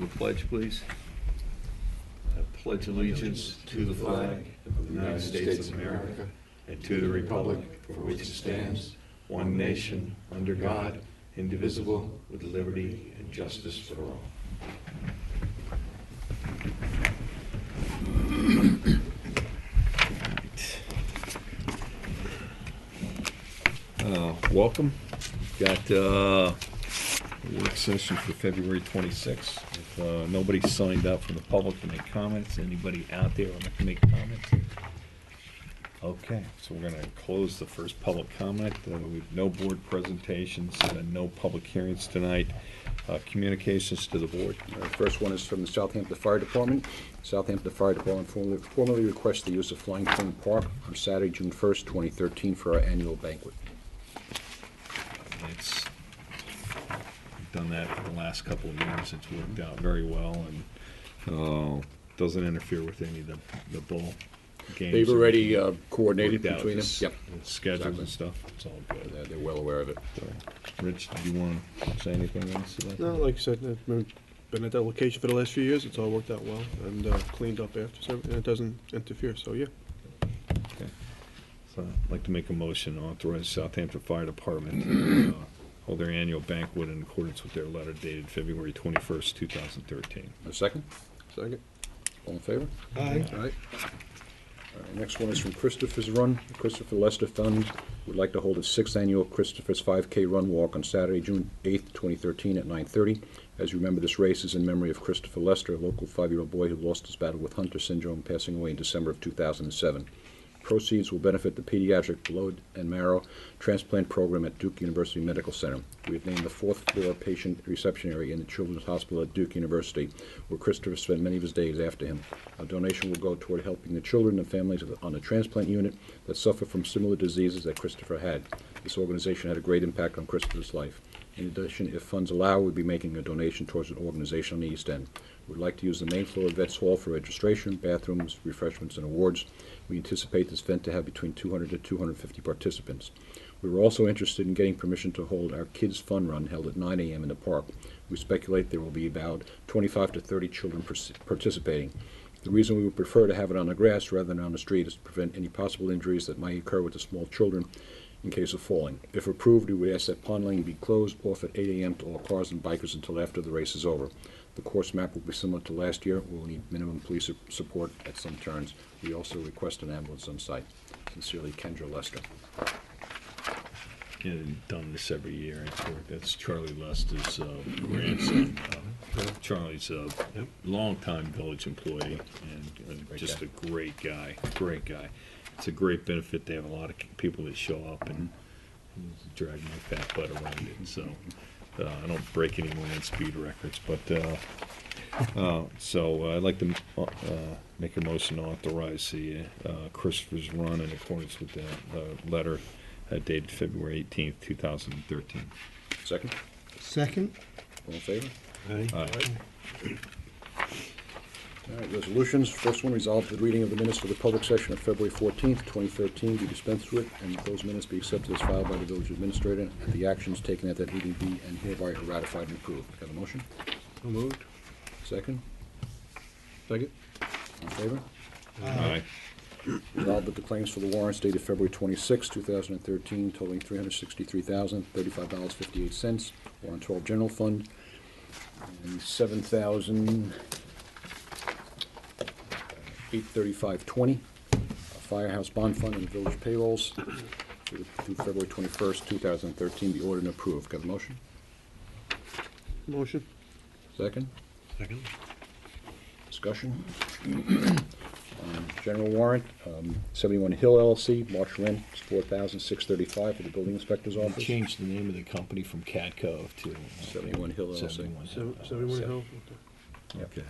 pledge, please. I pledge allegiance to the flag of the United States of America and to the republic for which it stands, one nation, under God, indivisible, with liberty and justice for all. Welcome. Got a work session for February 26th. If nobody signed up from the public to make comments, anybody out there want to make comments? Okay, so we're going to close the first public comment. We have no board presentations, no public hearings tonight. Communications to the board. The first one is from the Southampton Fire Department. Southampton Fire Department formally requests the use of Flying Cone Park on Saturday, June 1st, 2013 for our annual banquet. We've done that for the last couple of years. It's worked out very well and doesn't interfere with any of the ball games. They've already coordinated between them. Yep. Schedules and stuff. It's all good. They're well aware of it. Rich, did you want to say anything else about that? No, like I said, I've been at that location for the last few years. It's all worked out well and cleaned up after, so and it doesn't interfere. So yeah. Okay. So I'd like to make a motion to authorize Southampton Fire Department to hold their annual banquet in accordance with their letter dated February 21st, 2013. A second? Second. All in favor? Aye. All right. Next one is from Christopher's Run. Christopher Lester Fund would like to hold its 6th annual Christopher's 5K Run Walk on Saturday, June 8th, 2013 at 9:30. As you remember, this race is in memory of Christopher Lester, a local 5-year-old boy who lost his battle with Hunter syndrome, passing away in December of 2007. Proceeds will benefit the pediatric blood and marrow transplant program at Duke University Medical Center. We have named the 4th floor patient reception area in the Children's Hospital at Duke University, where Christopher spent many of his days after him. A donation will go toward helping the children and families on the transplant unit that suffer from similar diseases that Christopher had. This organization had a great impact on Christopher's life. In addition, if funds allow, we'll be making a donation towards an organization on the East End. We'd like to use the main floor of Vets Hall for registration, bathrooms, refreshments, and awards. We anticipate this event to have between 200 to 250 participants. We were also interested in getting permission to hold our Kids Fun Run held at 9 a.m. in the park. We speculate there will be about 25 to 30 children participating. The reason we would prefer to have it on the grass rather than on the street is to prevent any possible injuries that might occur with the small children in case of falling. If approved, we would ask that pond lane be closed off at 8 a.m. to all cars and bikers until after the race is over. The course map will be similar to last year. We'll need minimum police support at some turns. We also request an ambulance on site. Sincerely, Kendra Lester. Yeah, they've done this every year. That's Charlie Lester's grandson. Charlie's a longtime village employee and just a great guy. Great guy. It's a great benefit. They have a lot of people that show up and drag my fat butt around it. So I don't break any land speed records, but so I'd like to make a motion to authorize the Christopher's Run in accordance with the letter dated February 18th, 2013. Second? Second. All in favor? Aye. Aye. All right, resolutions. First one, resolved that the reading of the minutes for the public session of February 14th, 2013 be dispensed with, and those minutes be accepted as filed by the village administrator, and the actions taken at that meeting be and hereby are ratified and approved. Have a motion? So moved. Second? Second. All in favor? Aye. Resolved that the claims for the warrants dated February 26, 2013, totaling $363,035.58, warrant 12 general fund, and $7,835.20, firehouse bond fund and village payrolls through February 21st, 2013, be ordered and approved. Got a motion? Motion. Second? Second. Discussion? General warrant, 71 Hill LLC, Marsh rent is $4,635 for the building inspector's We office. changed the name of the company from Catco to 71 Hill LLC. 71 Hill. 71 Hill. Okay.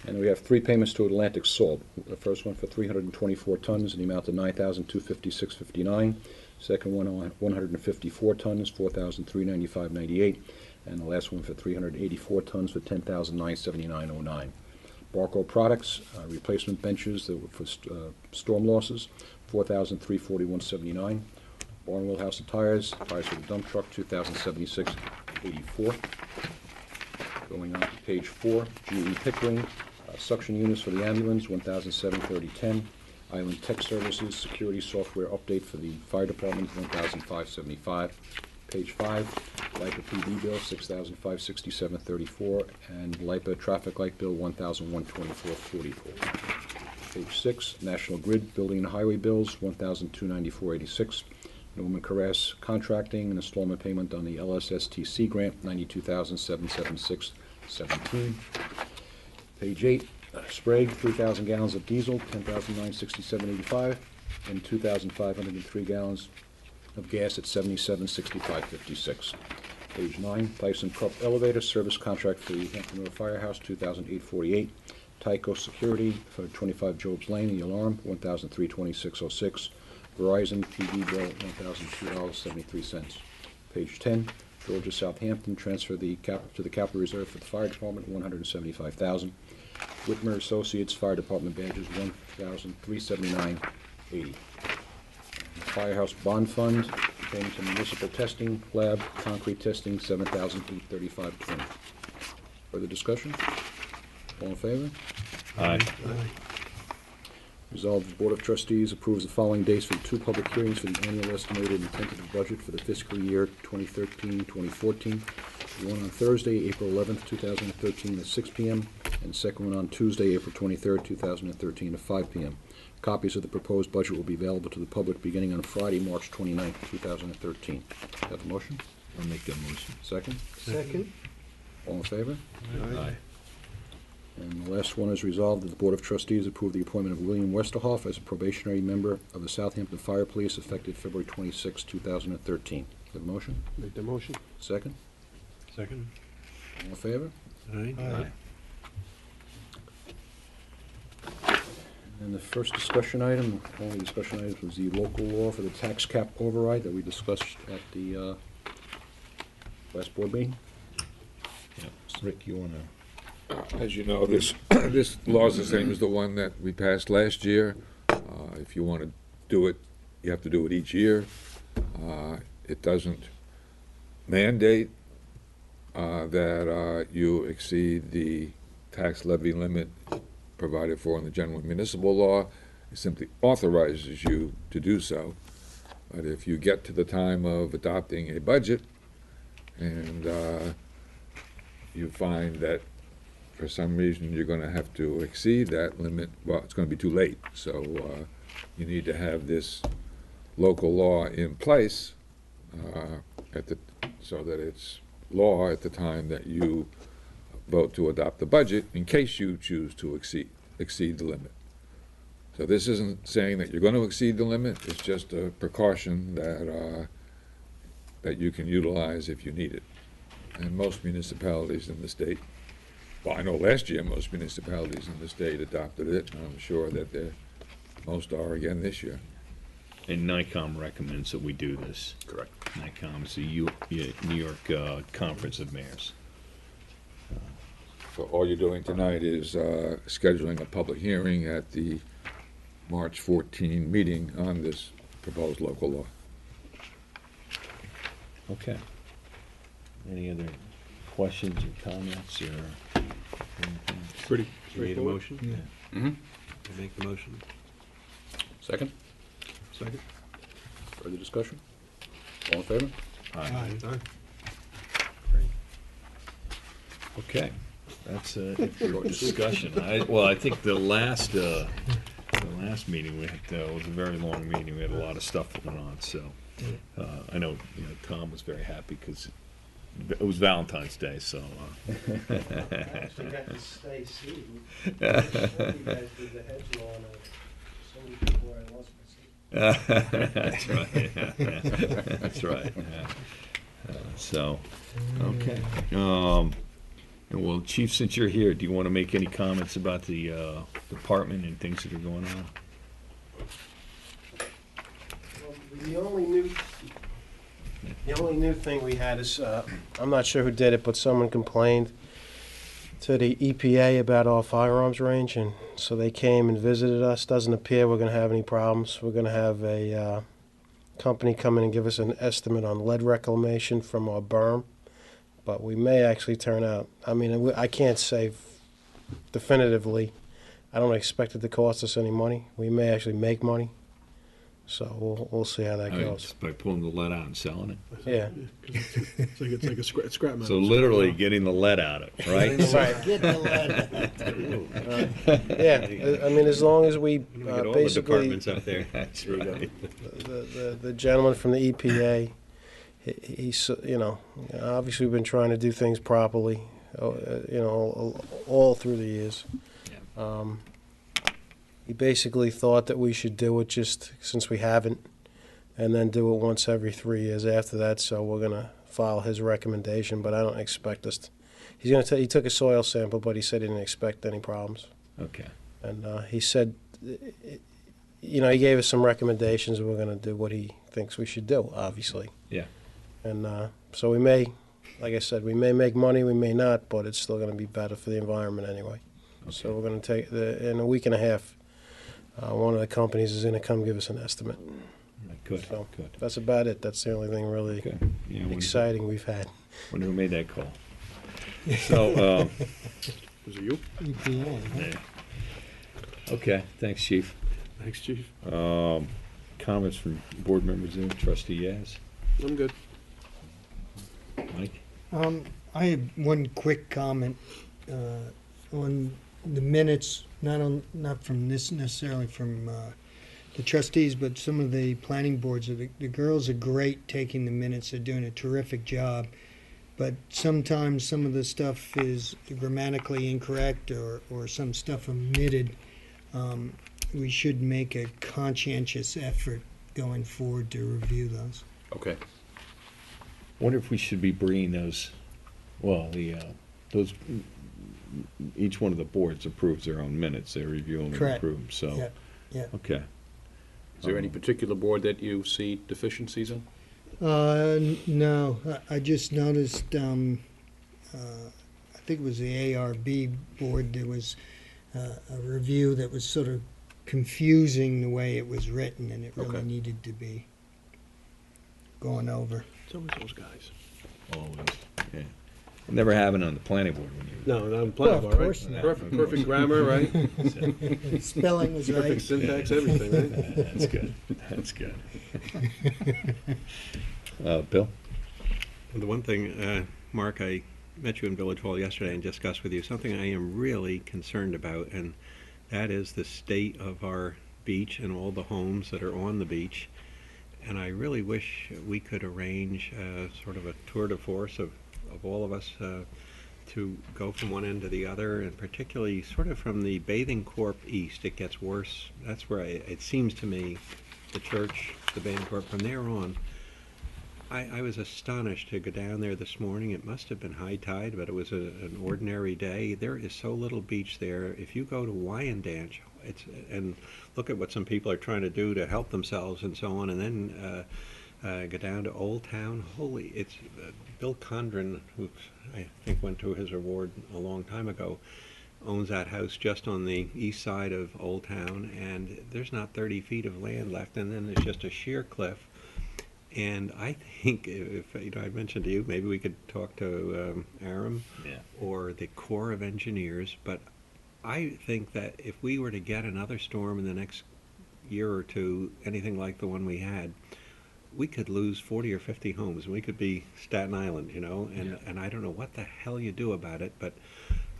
And we have 3 payments to Atlantic Salt. The first one for 324 tons in the amount of $9,256.59. Second one, 154 tons, $4,395.98. And the last one for 384 tons for $10,979.09. Barco Products, replacement benches that were for storm losses, $4,341.79. Barnwell House of Tires for the dump truck, $2,076.84. Going on to page 4, GE Pickering, suction units for the ambulance, $1,730.10. Island Tech Services, security software update for the fire department, $1,575. Page 5, LIPA PD bill, $6,567.34, and LIPA traffic light bill, $1,124.44. Page 6, National Grid building and highway bills, $1,294.86. Norman Carras contracting, an installment payment on the LSSTC grant, $92,776.17. Page 8, Sprague, 3,000 gallons of diesel, $10,967.85, and 2,503 gallons of gas at $77.65.56. Page 9, Tyson Krupp elevator service contract for the Hampton Road Firehouse, $2,848. Tyco Security for 25 Jobs Lane, the alarm, $1,326.06. Verizon PD bill, $1,002.73. Page 10, Georgia Southampton, transfer to the capital reserve for the fire department, $175,000. Whitmer Associates Fire Department badges, $1,379.80. Firehouse Bond Fund, payment to municipal testing lab, concrete testing, $7,835.20. Further discussion? All in favor? Aye. Resolved, the Board of Trustees approves the following dates for the 2 public hearings for the annual estimated and tentative budget for the fiscal year 2013-2014. One on Thursday, April 11th, 2013 at 6 p.m., and second one on Tuesday, April 23rd, 2013 at 5 p.m. Copies of the proposed budget will be available to the public beginning on Friday, March 29th, 2013. Have a motion? I'll make that motion. Second? Second. All in favor? Aye. And the last one is resolved that the Board of Trustees approve the appointment of William Westerhoff as a probationary member of the Southampton Fire Police effective February 26, 2013. Have a motion? Make the motion. Second? Second. All in favor? Aye. Aye. And the first discussion item, only discussion item, was the local law for the tax cap override that we discussed at the last board meeting. Yeah. Rick, you wanna? As you know, this law is the same as the one that we passed last year. If you want to do it, you have to do it each year. It doesn't mandate that you exceed the tax levy limit provided for in the general municipal law. It simply authorizes you to do so. But if you get to the time of adopting a budget and you find that for some reason you're going to have to exceed that limit, well, it's going to be too late. So you need to have this local law in place so that it's law at the time that you vote to adopt the budget in case you choose to exceed the limit. So this isn't saying that you're going to exceed the limit. It's just a precaution that you can utilize if you need it. And most municipalities in the state, well, I know last year most municipalities in the state adopted it, and I'm sure that most are again this year. And NICOM recommends that we do this. Correct. NICOM is the New York Conference of Mayors. So all you're doing tonight is scheduling a public hearing at the March 14 meeting on this proposed local law. Okay. Any other questions or comments or anything? Pretty You made a straightforward. motion? Yeah. Mm-hmm. I make the motion. Second? Second. Further discussion? All in favor? Aye. Aye. Okay. That's a discussion. I think the last meeting we had was a very long meeting. We had a lot of stuff going on. So I know Tom was very happy because it was Valentine's Day. So I actually got to stay seated. You guys did the hedge law on so many people where I lost my seat. that's right. That's right. Yeah. So okay. And well, Chief, since you're here, do you want to make any comments about the department and things that are going on? Well, the only new thing we had is, I'm not sure who did it, but someone complained to the EPA about our firearms range, and so they came and visited us. Doesn't appear we're going to have any problems. We're going to have a company come in and give us an estimate on lead reclamation from our berm. but we may actually turn out. I mean, I can't say definitively. I don't expect it to cost us any money. We may actually make money. So we'll see how that I mean, goes. just by pulling the lead out and selling it. Yeah. 'Cause it's like a scrap metal. So literally getting the lead out of it, right? Right. Get the lead. Yeah. I mean, as long as we Get all the basically departments up there. That's There you go. right. the gentleman from the EPA, he's obviously we've been trying to do things properly, all through the years. He basically thought that we should do it just since we haven't, and then do it once every 3 years after that. So we're gonna follow his recommendation, but I don't expect us. He took a soil sample, but he said he didn't expect any problems. Okay. And he said, he gave us some recommendations. We're going to do what he thinks we should do, obviously. Yeah. And so we may, like I said, we may make money, we may not, but it's still going to be better for the environment anyway. So we're going to take, in a week and a half, one of the companies is going to come give us an estimate. Good. So Good. that's about it. That's the only thing really Okay. Yeah. exciting we've had. Wonder who made that call. So. Was it you? Yeah. Okay. Thanks, Chief. Thanks, Chief. Comments from board members there. Trustee Yaz. I'm good. Mike. I have one quick comment on the minutes, not from this necessarily from the trustees, but some of the planning boards. The girls are great taking the minutes. They're doing a terrific job. But sometimes some of the stuff is grammatically incorrect or some stuff omitted. We should make a conscientious effort going forward to review those. Okay. Wonder if we should be bringing those. Well, those. Each one of the boards approves their own minutes. They review them and Correct. approve them. So. Yeah, yeah. Okay. Is there any particular board that you see deficiencies in? No, I just noticed, I think it was the ARB board, there was a review that was sort of confusing the way it was written, and it really Okay. needed to be going over. It's always those guys. Always. Yeah. Never happened on the planning board when you. No, not Well, planning of board, course right? not. Perfect grammar, right? Spelling was Perfect right. syntax, everything, right? That's good. That's good. Bill. The one thing, Mark, I met you in Village Hall yesterday and discussed with you something I am really concerned about, and that is the state of our beach and all the homes that are on the beach. And I really wish we could arrange sort of a tour de force of all of us to go from one end to the other, and particularly sort of from the bathing corp east. It gets worse. That's where it seems to me, the church, the bathing corp, from there on. I was astonished to go down there this morning. It must have been high tide, but it was an ordinary day. There is so little beach there. If you go to Wyandanch, and look at what some people are trying to do to help themselves and so on, and then go down to Old Town. Holy, it's Bill Condren, who I think went to his award a long time ago, owns that house just on the east side of Old Town, and there's not 30 feet of land left, and then there's just a sheer cliff. And I think, if I mentioned to you, maybe we could talk to Aram or the Corps of Engineers. But I think that if we were to get another storm in the next year or two, anything like the one we had, we could lose 40 or 50 homes. We could be Staten Island, and I don't know what the hell you do about it. But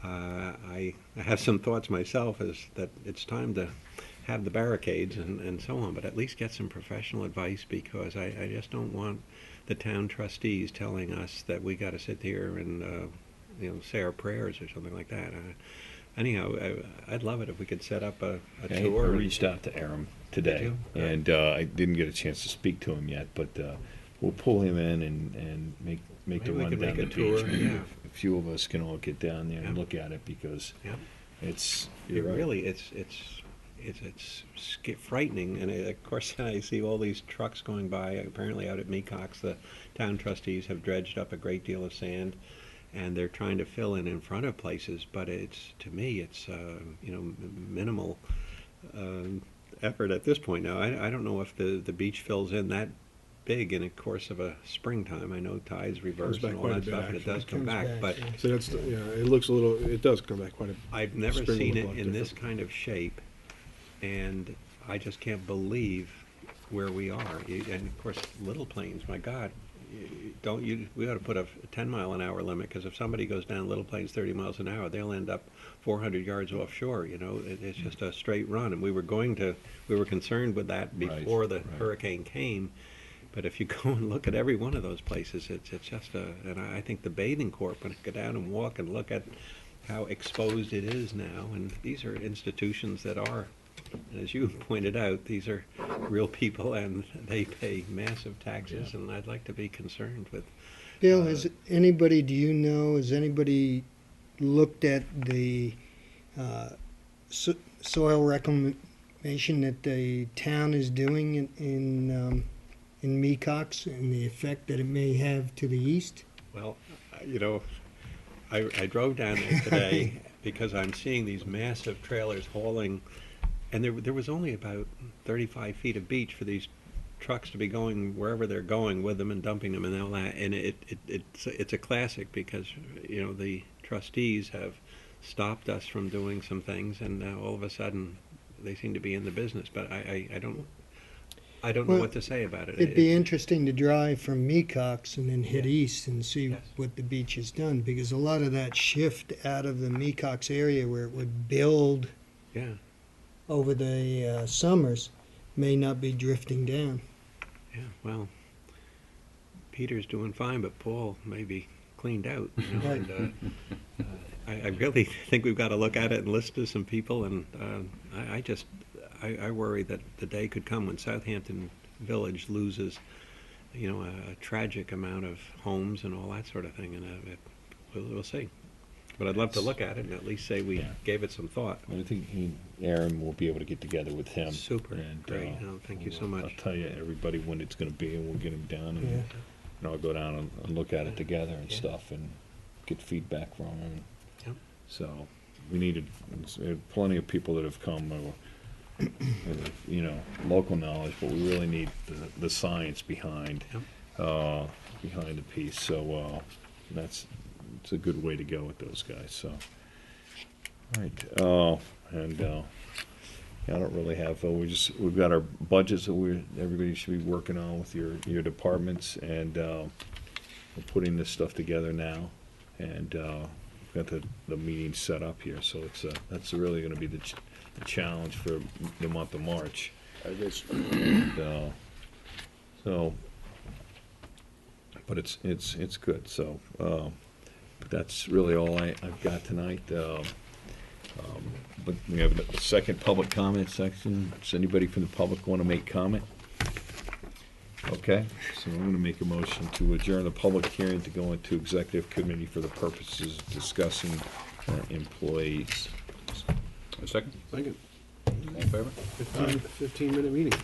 I have some thoughts myself, is that it's time to have the barricades and so on, but at least get some professional advice, because I just don't want the town trustees telling us that we got to sit here and say our prayers or something like that. Anyhow, I'd love it if we could set up a tour. I reached out to Aram today, and I didn't get a chance to speak to him yet, but we'll pull him in and make the Maybe we run could down make the a beach. tour, Maybe yeah. a few of us can all get down there and Yeah. look at it, because Yeah. it's It really, it's frightening, and of course I see all these trucks going by. Apparently out at Mecox, the town trustees have dredged up a great deal of sand, and they're trying to fill in front of places. But to me, it's minimal effort at this point. Now I don't know if the beach fills in that big in the course of a springtime. I know tides reverse back and all quite a that bit, stuff, and it actually. does come Comes back, back, but yeah. So that's, yeah, it looks a little, it does come back quite a. I've never spring will seen look it a lot in this different. kind of shape, and I just can't believe where we are. And of course, Little Plains, my God, don't you, we ought to put a 10-mile-an-hour limit, because if somebody goes down Little Plains 30 miles an hour, they'll end up 400 yards offshore, you know. It's just a straight run, and we were concerned with that Right, before the right. hurricane came. But if you go and look at every one of those places, it's just and I think the bathing corp, when I go down and walk and look at how exposed it is now, and these are institutions that are, as you pointed out, these are real people, and they pay massive taxes, and I'd like to be concerned with. Bill, has anybody, do you know, has anybody looked at the soil reclamation that the town is doing in Mecox and the effect that it may have to the east? Well, you know, I drove down there today because I'm seeing these massive trailers hauling, and there was only about 35 feet of beach for these trucks to be going wherever they're going with them and dumping them and all that. And it's a classic, because, you know, the trustees have stopped us from doing some things, and all of a sudden they seem to be in the business. But I don't know Well, what to say about it. It'd be interesting to drive from Mecox and then head Yeah. east and see Yes. what the beach has done, because a lot of that shift out of the Mecox area where it would build Yeah, over the summers may not be drifting down. yeah. Well, Peter's doing fine, but Paul may be cleaned out. You know, Right. and I really think we've got to look at it and listen to some people. And I worry that the day could come when Southampton Village loses, you know, a tragic amount of homes and all that sort of thing. And we'll see. But I'd love to look at it and at least say we Yeah. gave it some thought. I think Aaron will be able to get together with him. Super. And, Great. Oh, thank you so much. I'll tell you, everybody, when it's gonna be, and we'll get him down, and, Yeah. I'll go down and look at it together and Yeah. stuff, and get feedback from him. Yep. So, we needed, plenty of people that have come, you know, local knowledge, but we really need the science behind, Yep. behind the piece, so, it's a good way to go with those guys, so. All right, and, I don't really have, we've got our budgets that everybody should be working on with your departments, and, we're putting this stuff together now, and, we've got the meeting set up here, so that's really gonna be the challenge for the month of March. It is. And, so, but it's good, so, but that's really all I've got tonight. But we have a second public comment section. Does anybody from the public want to make comment? Okay, so I'm gonna make a motion to adjourn the public hearing to go into executive committee for the purposes of discussing employees. A second? Second, All in favor? 15-minute meeting.